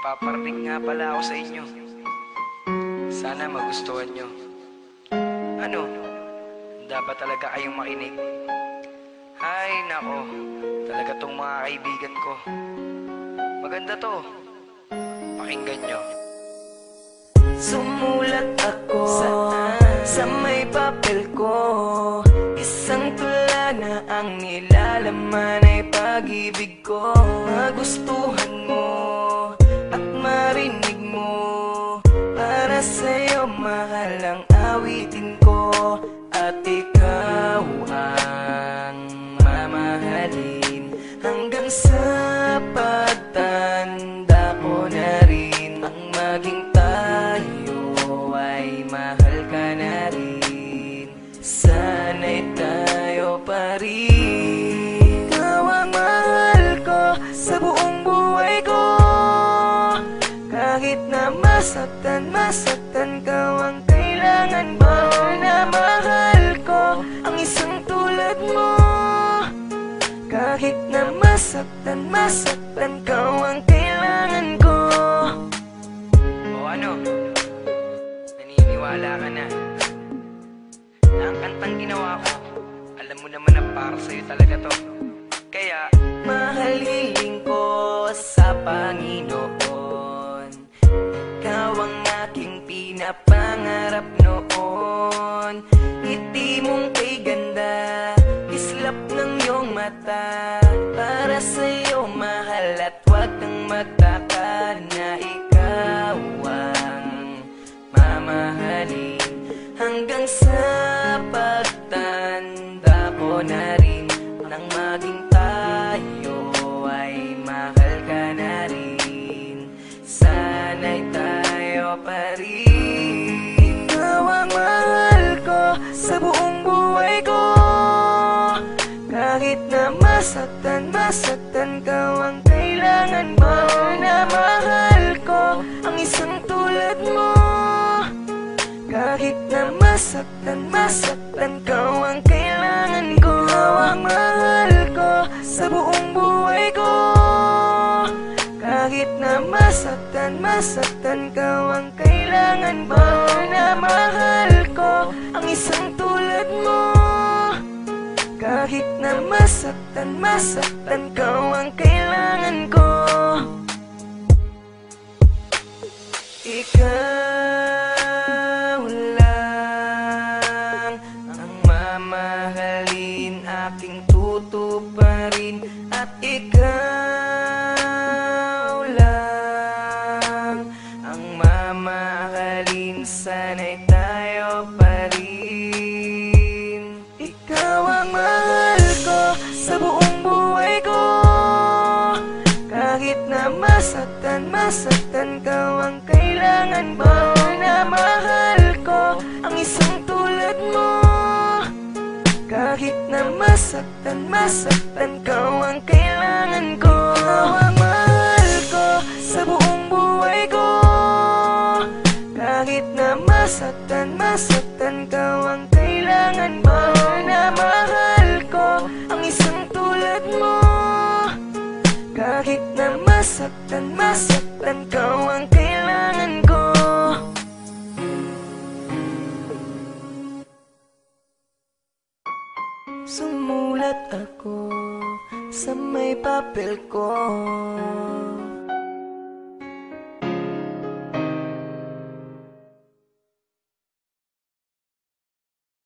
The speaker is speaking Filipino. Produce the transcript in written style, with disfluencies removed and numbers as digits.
Paparinig nga pala ako sa inyo. Sana magustuhan nyo. Ano? Dapat talaga kayong makinig. Ay, nako. Talaga tong mga kaibigan ko. Maganda to. Pakinggan nyo. Sumulat ako sa may papel ko. Isang tula na ang nilalaman ay pag-ibig ko. Magustuhan mo at marinig mo. Para sa'yo mahal ang awitin ko. At ikaw ang mamahalin hanggang sa pagtanda ko na rin. Ang maging tayo ay mahal ka na rin. Sana'y tayo pa rin. Ikaw ang mahal ko sa buong buhay ko. Kahit na masaktan ka, ang kailangan ko na mahal ko ang isang tulad mo. Kahit na masaktan ka, ang kailangan ko. O ano? Naniniwala ka na na ang kantang ginawa ko, alam mo naman na para sa'yo talaga to. Kaya mahal hiling ko sa Panginoon. Ikaw ang aking pinapangarap noon. Ngiti mong kay ganda, islap ng iyong mata. Para sa'yo mahal at huwag kang magtaka na ikaw ang mamahalin hanggang sa pagtanda ko na rin. Nang maging tayo ay mahal ka na rin. Sana'y tayo pa rin. Ikaw ang mahal ko sa buong buhay ko. Kahit na masaktan ka, ang kailangan ko na mahal ko ang isang tulad mo. Kahit na masaktan ka, ang kailangan ko. Ikaw ang mahal ko sa buong buhay ko. Kahit na masaktan ka, ang kailangan ko na mahal ko ang isang tulad mo. Kahit na masaktan ka, ang kailangan ko. Ikaw lang ang mamahalin, aking tutuparin. At ikaw lang ang mamahalin, sana'y tayo pa rin. Ikaw ang mahal ko sa buong buhay ko. Kahit na masaktan ka, ang kailangan ko na mahal ko ang isang tulad mo. Kahit na masaktan ka, ang kailangan ko. Ikaw ang mahal ko sa buong buhay ko. Kahit na masaktan ka, ang kailangan ko na mahal ko ang isang tulad mo. Kahit na masaktan ka, ang kailangan ko. Sumulat ako sa may papel ko.